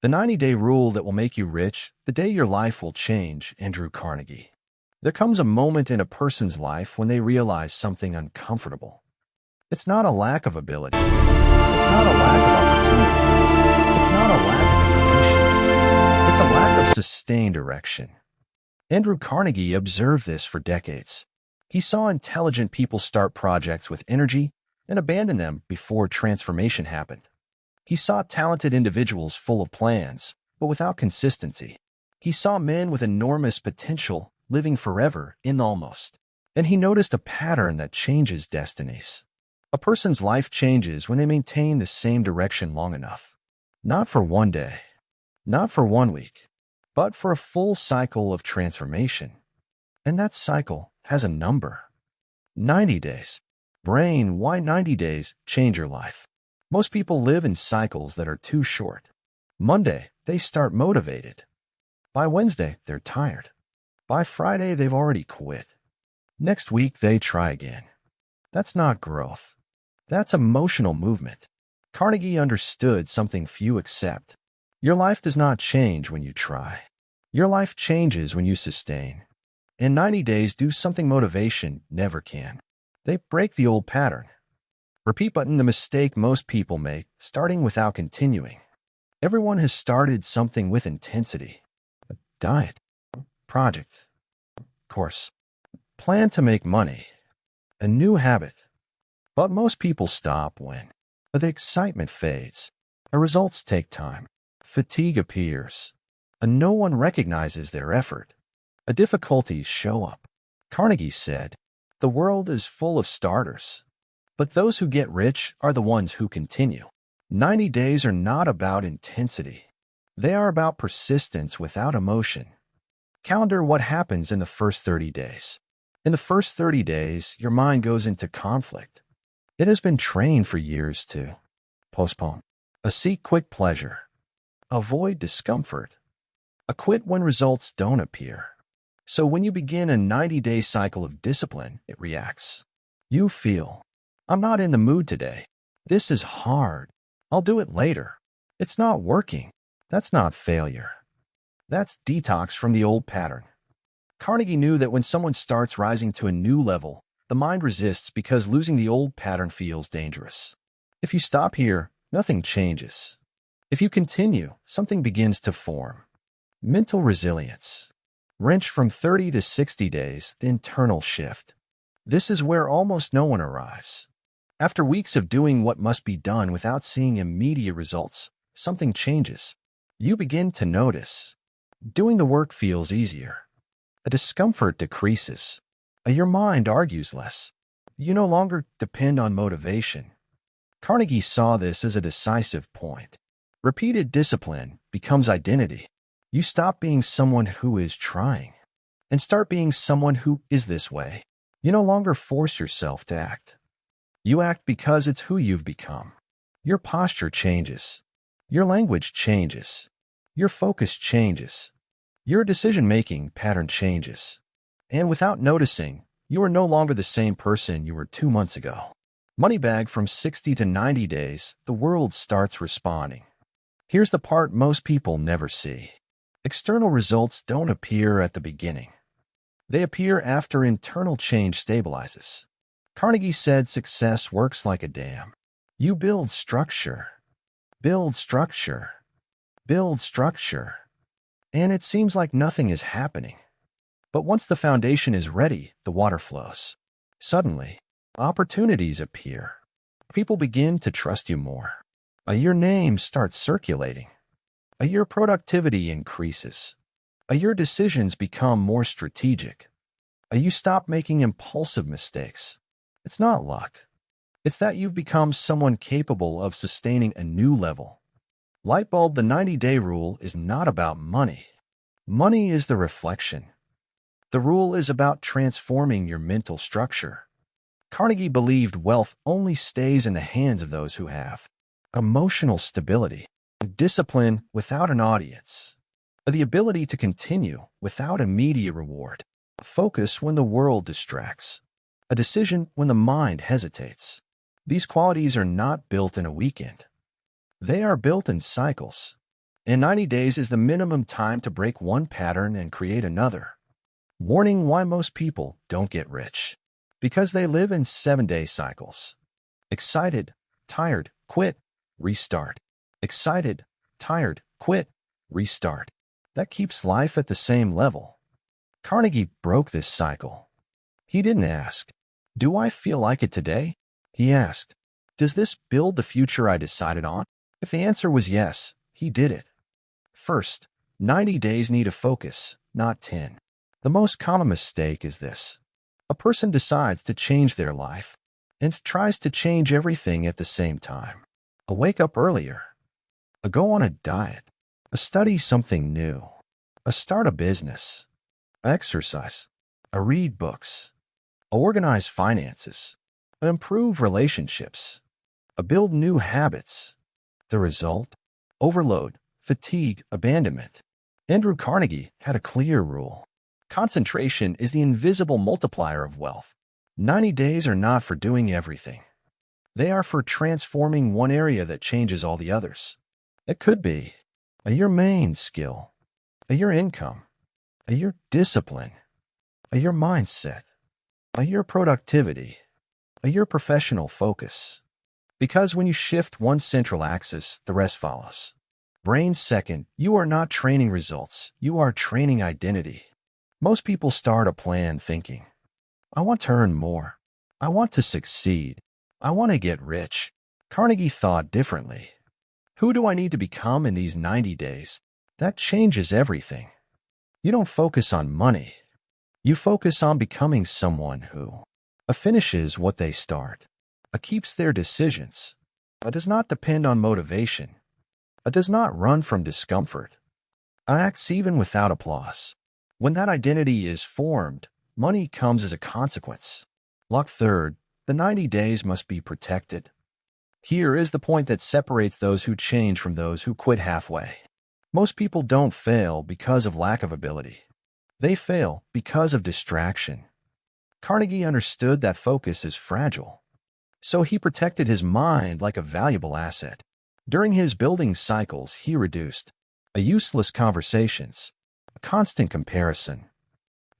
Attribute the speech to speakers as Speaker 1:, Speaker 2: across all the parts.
Speaker 1: The 90-day rule that will make you rich, the day your life will change, Andrew Carnegie. There comes a moment in a person's life when they realize something uncomfortable. It's not a lack of ability. It's not a lack of opportunity. It's not a lack of information. It's a lack of sustained direction. Andrew Carnegie observed this for decades. He saw intelligent people start projects with energy and abandon them before transformation happened. He saw talented individuals full of plans, but without consistency. He saw men with enormous potential living forever in almost. And he noticed a pattern that changes destinies. A person's life changes when they maintain the same direction long enough. Not for one day, not for 1 week, but for a full cycle of transformation. And that cycle has a number. 90 days. Brain, why 90 days change your life? Most people live in cycles that are too short. Monday, they start motivated. By Wednesday, they're tired. By Friday, they've already quit. Next week, they try again. That's not growth. That's emotional movement. Carnegie understood something few accept. Your life does not change when you try. Your life changes when you sustain. In 90 days, do something motivation never can. They break the old pattern. Repeat button, the mistake most people make, starting without continuing. Everyone has started something with intensity. A diet, project, course, plan to make money, a new habit. But most people stop when the excitement fades, the results take time, fatigue appears, and no one recognizes their effort. Difficulties show up. Carnegie said, "The world is full of starters, but those who get rich are the ones who continue." 90 days are not about intensity. They are about persistence without emotion. Calendar what happens in the first 30 days. In the first 30 days, your mind goes into conflict. It has been trained for years to postpone, seek quick pleasure, avoid discomfort, quit when results don't appear. So when you begin a 90-day cycle of discipline, it reacts. You feel, I'm not in the mood today. This is hard. I'll do it later. It's not working. That's not failure. That's detox from the old pattern. Carnegie knew that when someone starts rising to a new level, the mind resists because losing the old pattern feels dangerous. If you stop here, nothing changes. If you continue, something begins to form. Mental resilience. Wrench from 30 to 60 days, the internal shift. This is where almost no one arrives. After weeks of doing what must be done without seeing immediate results, something changes. You begin to notice. Doing the work feels easier. A discomfort decreases. Your mind argues less. You no longer depend on motivation. Carnegie saw this as a decisive point. Repeated discipline becomes identity. You stop being someone who is trying and start being someone who is this way. You no longer force yourself to act. You act because it's who you've become. Your posture changes. Your language changes. Your focus changes. Your decision-making pattern changes. And without noticing, you are no longer the same person you were 2 months ago. Moneybag, from 60 to 90 days, the world starts responding. Here's the part most people never see. External results don't appear at the beginning. They appear after internal change stabilizes. Carnegie said success works like a dam. You build structure, build structure, build structure, and it seems like nothing is happening. But once the foundation is ready, the water flows. Suddenly, opportunities appear. People begin to trust you more. Your name starts circulating. Your productivity increases. Your decisions become more strategic. You stop making impulsive mistakes. It's not luck. It's that you've become someone capable of sustaining a new level. Lightbulb, the 90-day rule is not about money. Money is the reflection. The rule is about transforming your mental structure. Carnegie believed wealth only stays in the hands of those who have emotional stability, discipline without an audience, the ability to continue without immediate reward, focus when the world distracts, a decision when the mind hesitates. These qualities are not built in a weekend. They are built in cycles. And 90 days is the minimum time to break one pattern and create another. Warning: why most people don't get rich. Because they live in 7-day cycles. Excited, tired, quit, restart. Excited, tired, quit, restart. That keeps life at the same level. Carnegie broke this cycle. He didn't ask, "Do I feel like it today?" He asked, "Does this build the future I decided on?" If the answer was yes, he did it. First, 90 days need a focus, not 10. The most common mistake is this. A person decides to change their life and tries to change everything at the same time. A wake up earlier, a go on a diet, a study something new, a start a business, a exercise, a read books, a organize finances, a improve relationships, a build new habits. The result? Overload, fatigue, abandonment. Andrew Carnegie had a clear rule. Concentration is the invisible multiplier of wealth. 90 days are not for doing everything. They are for transforming one area that changes all the others. It could be your main skill, your income, your discipline, your mindset, your productivity, your professional focus. Because when you shift one central axis, the rest follows. Brain second, you are not training results, you are training identity. Most people start a plan thinking, "I want to earn more. I want to succeed. I want to get rich." Carnegie thought differently. Who do I need to become in these 90 days? That changes everything. You don't focus on money. You focus on becoming someone who finishes what they start, keeps their decisions, does not depend on motivation, does not run from discomfort, acts even without applause. When that identity is formed, money comes as a consequence. Lock third, the 90 days must be protected. Here is the point that separates those who change from those who quit halfway. Most people don't fail because of lack of ability. They fail because of distraction. Carnegie understood that focus is fragile, so he protected his mind like a valuable asset. During his building cycles, he reduced useless conversations, a constant comparison,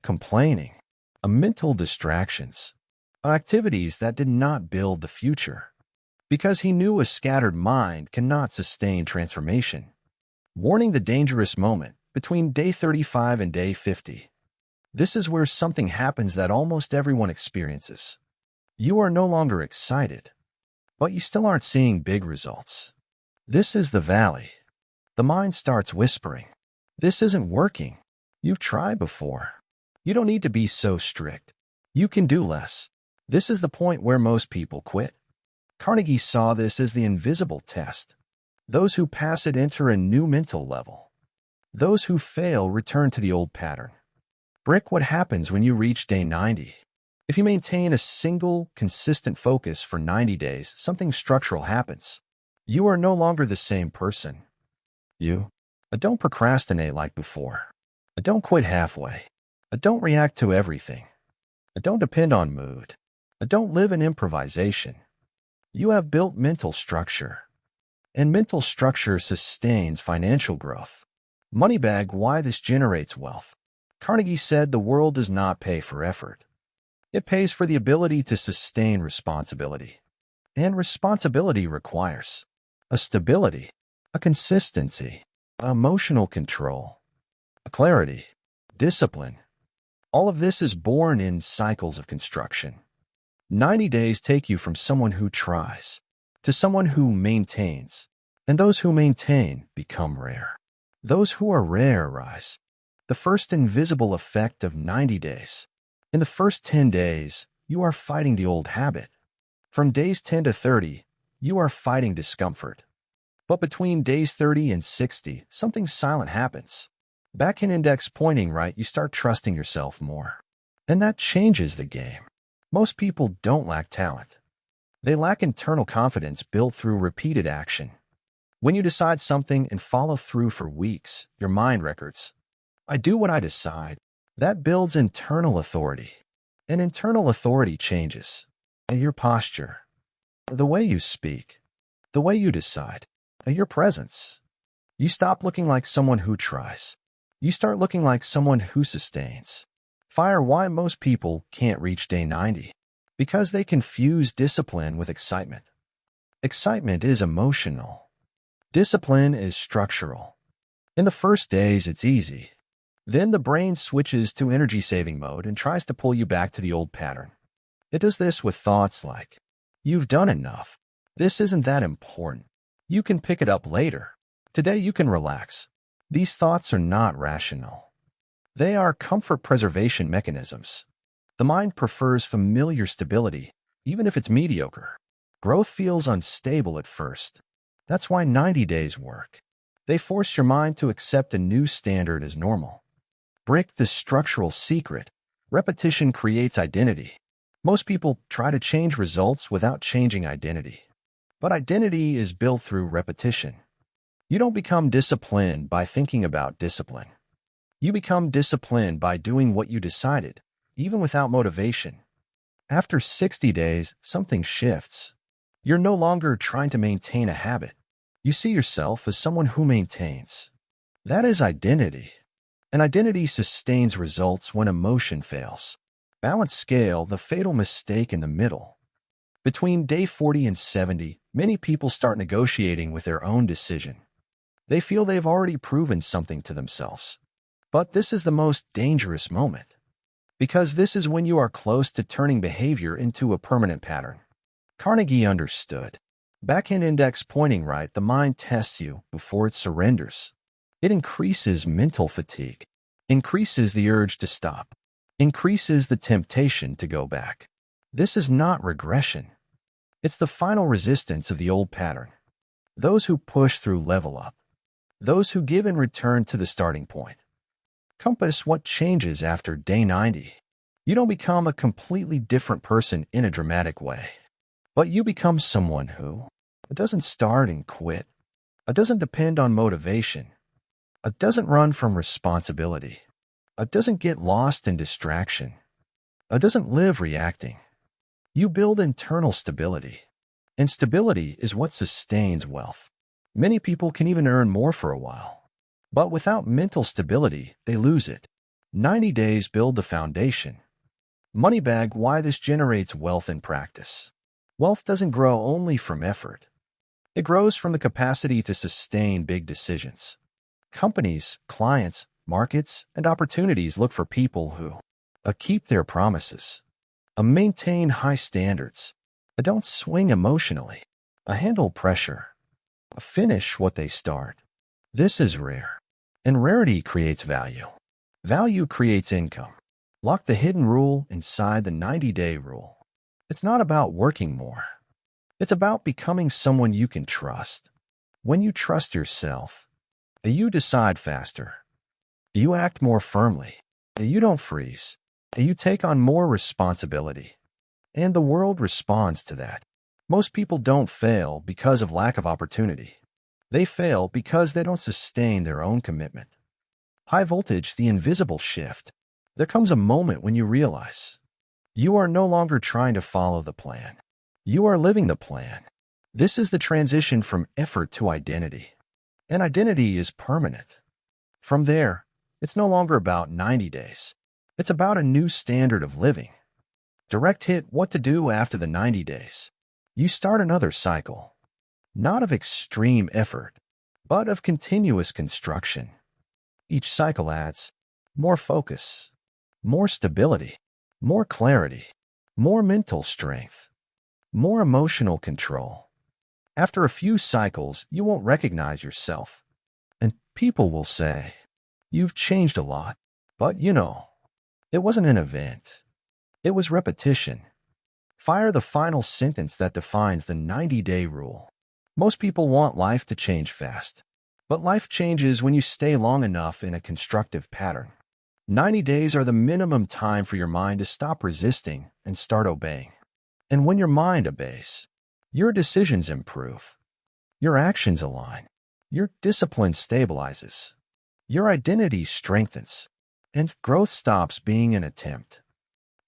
Speaker 1: complaining, mental distractions, activities that did not build the future, because he knew a scattered mind cannot sustain transformation. Warning: the dangerous moment between day 35 and day 50. This is where something happens that almost everyone experiences. You are no longer excited, but you still aren't seeing big results. This is the valley. The mind starts whispering, "This isn't working. You've tried before. You don't need to be so strict. You can do less." This is the point where most people quit. Carnegie saw this as the invisible test. Those who pass it enter a new mental level. Those who fail return to the old pattern. Brick: what happens when you reach day 90? If you maintain a single, consistent focus for 90 days, something structural happens. You are no longer the same person. You don't procrastinate like before. Don't quit halfway. Don't react to everything. Don't depend on mood. Don't live in improvisation. You have built mental structure, and mental structure sustains financial growth. Moneybag: why this generates wealth. Carnegie said the world does not pay for effort. It pays for the ability to sustain responsibility. And responsibility requires a stability, a consistency, emotional control, a clarity, discipline. All of this is born in cycles of construction. 90 days take you from someone who tries to someone who maintains, and those who maintain become rare. Those who are rare rise. The first invisible effect of 90 days. In the first 10 days, you are fighting the old habit. From days 10 to 30, you are fighting discomfort. But between days 30 and 60, something silent happens. Back in index pointing right, you start trusting yourself more. And that changes the game. Most people don't lack talent. They lack internal confidence built through repeated action. When you decide something and follow through for weeks, your mind records, "I do what I decide." That builds internal authority. And internal authority changes your posture, the way you speak, the way you decide, your presence. You stop looking like someone who tries. You start looking like someone who sustains. Fire why most people can't reach day 90. Because they confuse discipline with excitement. Excitement is emotional. Discipline is structural. In the first days, it's easy. Then the brain switches to energy-saving mode and tries to pull you back to the old pattern. It does this with thoughts like, "You've done enough. This isn't that important. You can pick it up later. Today you can relax." These thoughts are not rational. They are comfort preservation mechanisms. The mind prefers familiar stability, even if it's mediocre. Growth feels unstable at first. That's why 90 days work. They force your mind to accept a new standard as normal. Break the structural secret. Repetition creates identity. Most people try to change results without changing identity. But identity is built through repetition. You don't become disciplined by thinking about discipline. You become disciplined by doing what you decided, even without motivation. After 60 days, something shifts. You're no longer trying to maintain a habit. You see yourself as someone who maintains. That is identity. And identity sustains results when emotion fails. Balance scale, the fatal mistake in the middle. Between day 40 and 70, many people start negotiating with their own decision. They feel they've already proven something to themselves. But this is the most dangerous moment. Because this is when you are close to turning behavior into a permanent pattern. Carnegie understood. Backhand index pointing right, the mind tests you before it surrenders. It increases mental fatigue, increases the urge to stop, increases the temptation to go back. This is not regression. It's the final resistance of the old pattern. Those who push through level up. Those who give in return to the starting point. Compass what changes after day 90. You don't become a completely different person in a dramatic way. But you become someone who doesn't start and quit. Doesn't depend on motivation. Doesn't run from responsibility. Doesn't get lost in distraction. Doesn't live reacting. You build internal stability. And stability is what sustains wealth. Many people can even earn more for a while. But without mental stability, they lose it. 90 days build the foundation. Moneybag, why this generates wealth in practice. Wealth doesn't grow only from effort. It grows from the capacity to sustain big decisions. Companies, clients, markets, and opportunities look for people who keep their promises, maintain high standards, don't swing emotionally, handle pressure, finish what they start. This is rare, and rarity creates value. Value creates income. Lock the hidden rule inside the 90-day rule. It's not about working more. It's about becoming someone you can trust. When you trust yourself, you decide faster. You act more firmly. You don't freeze. You take on more responsibility. And the world responds to that. Most people don't fail because of lack of opportunity. They fail because they don't sustain their own commitment. High voltage, the invisible shift. There comes a moment when you realize you are no longer trying to follow the plan. You are living the plan. This is the transition from effort to identity. And identity is permanent. From there, it's no longer about 90 days. It's about a new standard of living. Direct hit, what to do after the 90 days. You start another cycle. Not of extreme effort, but of continuous construction. Each cycle adds more focus, more stability, more clarity, more mental strength, more emotional control. After a few cycles, you won't recognize yourself. And people will say, "You've changed a lot." But it wasn't an event. It was repetition. Fire, the final sentence that defines the 90-day rule. Most people want life to change fast. But life changes when you stay long enough in a constructive pattern. 90 days are the minimum time for your mind to stop resisting and start obeying. And when your mind obeys, your decisions improve. Your actions align. Your discipline stabilizes. Your identity strengthens. And growth stops being an attempt.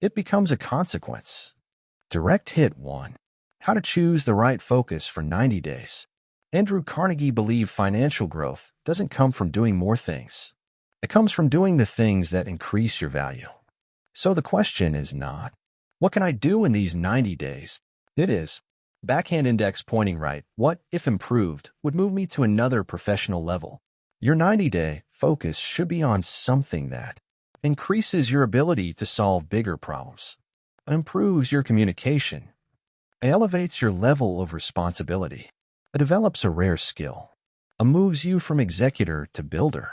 Speaker 1: It becomes a consequence. Direct hit 1. How to choose the right focus for 90 days. Andrew Carnegie believed financial growth doesn't come from doing more things. It comes from doing the things that increase your value. So the question is not, what can I do in these 90 days? It is, backhand index pointing right, what, if improved, would move me to another professional level? Your 90-day focus should be on something that increases your ability to solve bigger problems, improves your communication, elevates your level of responsibility, develops a rare skill, moves you from executor to builder.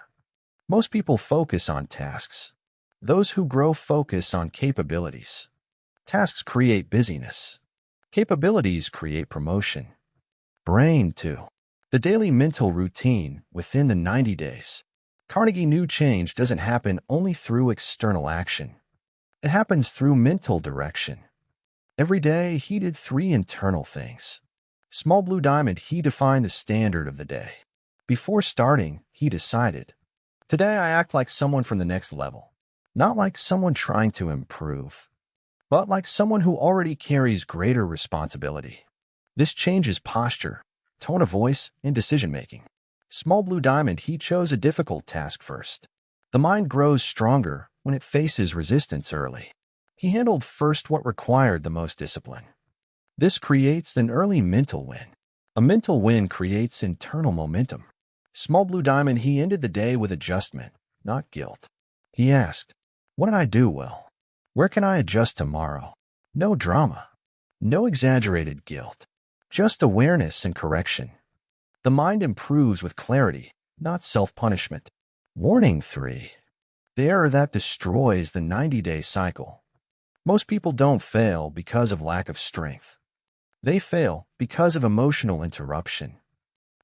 Speaker 1: Most people focus on tasks. Those who grow focus on capabilities. Tasks create busyness. Capabilities create promotion. Brain, too. The daily mental routine within the 90 days. Carnegie knew change doesn't happen only through external action. It happens through mental direction. Every day, he did 3 internal things. Small blue diamond, he defined the standard of the day. Before starting, he decided, today I act like someone from the next level. Not like someone trying to improve, but like someone who already carries greater responsibility. This changes posture, tone of voice, and decision-making. Small blue diamond, he chose a difficult task first. The mind grows stronger when it faces resistance early. He handled first what required the most discipline. This creates an early mental win. A mental win creates internal momentum. Small blue diamond, he ended the day with adjustment, not guilt. He asked, what did I do well? Where can I adjust tomorrow? No drama. No exaggerated guilt. Just awareness and correction. The mind improves with clarity, not self-punishment. Warning 3. The error that destroys the 90-day cycle. Most people don't fail because of lack of strength. They fail because of emotional interruption.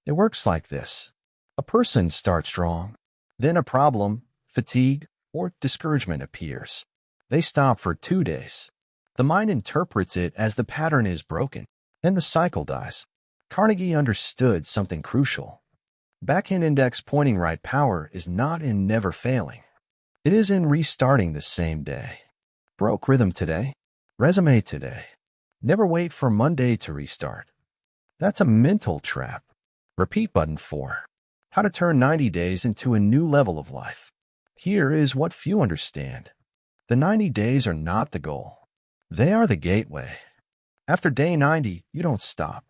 Speaker 1: It works like this. A person starts strong. Then a problem, fatigue, or discouragement appears. They stop for 2 days. The mind interprets it as the pattern is broken, and the cycle dies. Carnegie understood something crucial. Backhand index pointing right power is not in never failing. It is in restarting the same day. Broke rhythm today. Resume today. Never wait for Monday to restart. That's a mental trap. Repeat button 4. How to turn 90 days into a new level of life. Here is what few understand. The 90 days are not the goal. They are the gateway. After day 90, you don't stop.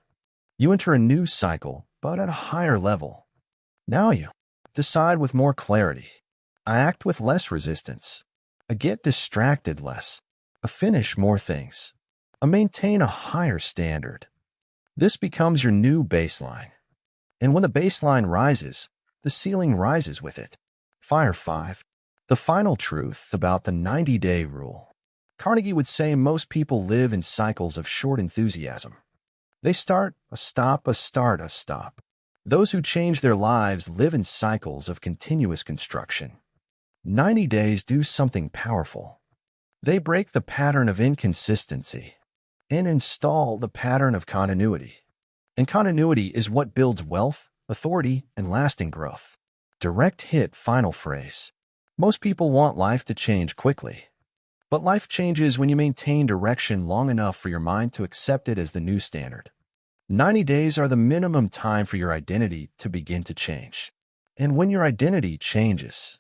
Speaker 1: You enter a new cycle, but at a higher level. Now you decide with more clarity. I act with less resistance. I get distracted less. I finish more things. I maintain a higher standard. This becomes your new baseline. And when the baseline rises, the ceiling rises with it. Fire 5. The final truth about the 90-day rule. Carnegie would say most people live in cycles of short enthusiasm. They start, a stop, a start, a stop. Those who change their lives live in cycles of continuous construction. 90 days do something powerful. They break the pattern of inconsistency and install the pattern of continuity. And continuity is what builds wealth, authority, and lasting growth. Direct hit final phrase. Most people want life to change quickly. But life changes when you maintain direction long enough for your mind to accept it as the new standard. 90 days are the minimum time for your identity to begin to change. And when your identity changes,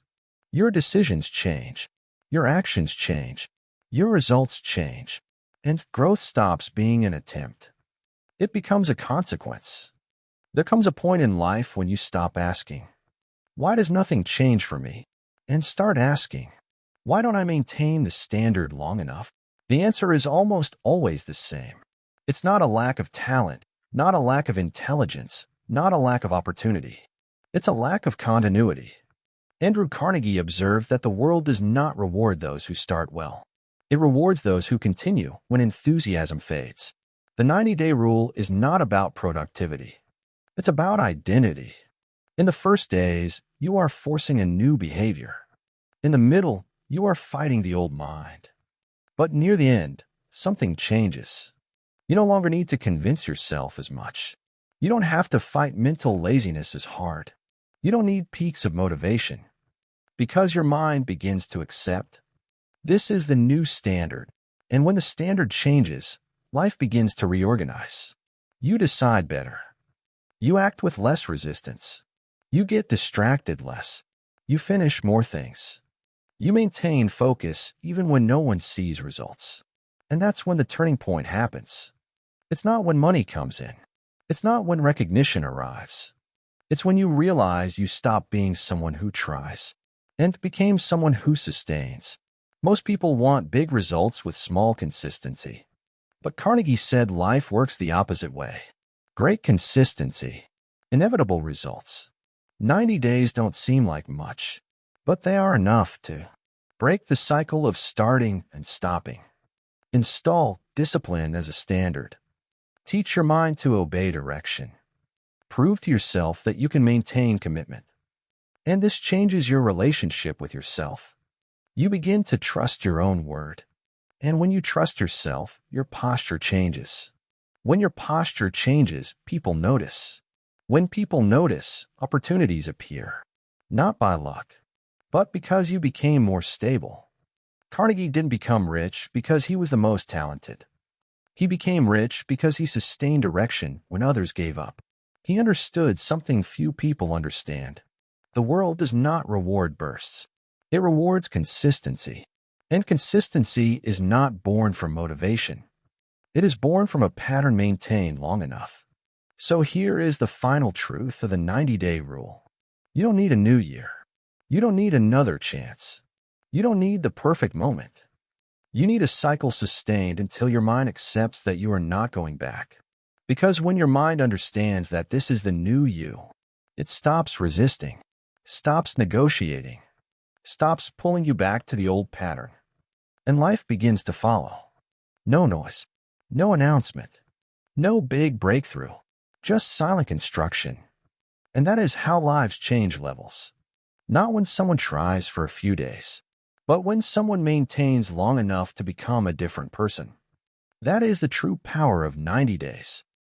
Speaker 1: your decisions change, your actions change, your results change, and growth stops being an attempt. It becomes a consequence. There comes a point in life when you stop asking, why does nothing change for me? And start asking, why don't I maintain the standard long enough? The answer is almost always the same. It's not a lack of talent, not a lack of intelligence, not a lack of opportunity. It's a lack of continuity. Andrew Carnegie observed that the world does not reward those who start well. It rewards those who continue when enthusiasm fades. The 90-day rule is not about productivity. It's about identity. In the first days, you are forcing a new behavior. In the middle, you are fighting the old mind. But near the end, something changes. You no longer need to convince yourself as much. You don't have to fight mental laziness as hard. You don't need peaks of motivation. Because your mind begins to accept. This is the new standard. And when the standard changes, life begins to reorganize. You decide better. You act with less resistance. You get distracted less. You finish more things. You maintain focus even when no one sees results. And that's when the turning point happens. It's not when money comes in. It's not when recognition arrives. It's when you realize you stop being someone who tries and became someone who sustains. Most people want big results with small consistency. But Carnegie said life works the opposite way. Great consistency, inevitable results. 90 days don't seem like much, but they are enough to break the cycle of starting and stopping. Install discipline as a standard. Teach your mind to obey direction. Prove to yourself that you can maintain commitment. And this changes your relationship with yourself. You begin to trust your own word. And when you trust yourself, your posture changes. When your posture changes, people notice. When people notice, opportunities appear. Not by luck, but because you became more stable. Carnegie didn't become rich because he was the most talented. He became rich because he sustained direction when others gave up. He understood something few people understand. The world does not reward bursts. It rewards consistency. And consistency is not born from motivation. It is born from a pattern maintained long enough. So here is the final truth of the 90-day rule. You don't need a new year. You don't need another chance. You don't need the perfect moment. You need a cycle sustained until your mind accepts that you are not going back. Because when your mind understands that this is the new you, it stops resisting, stops negotiating, stops pulling you back to the old pattern. And life begins to follow. No noise, no announcement, no big breakthrough, just silent construction. And that is how lives change levels. Not when someone tries for a few days, but when someone maintains long enough to become a different person. That is the true power of 90 days.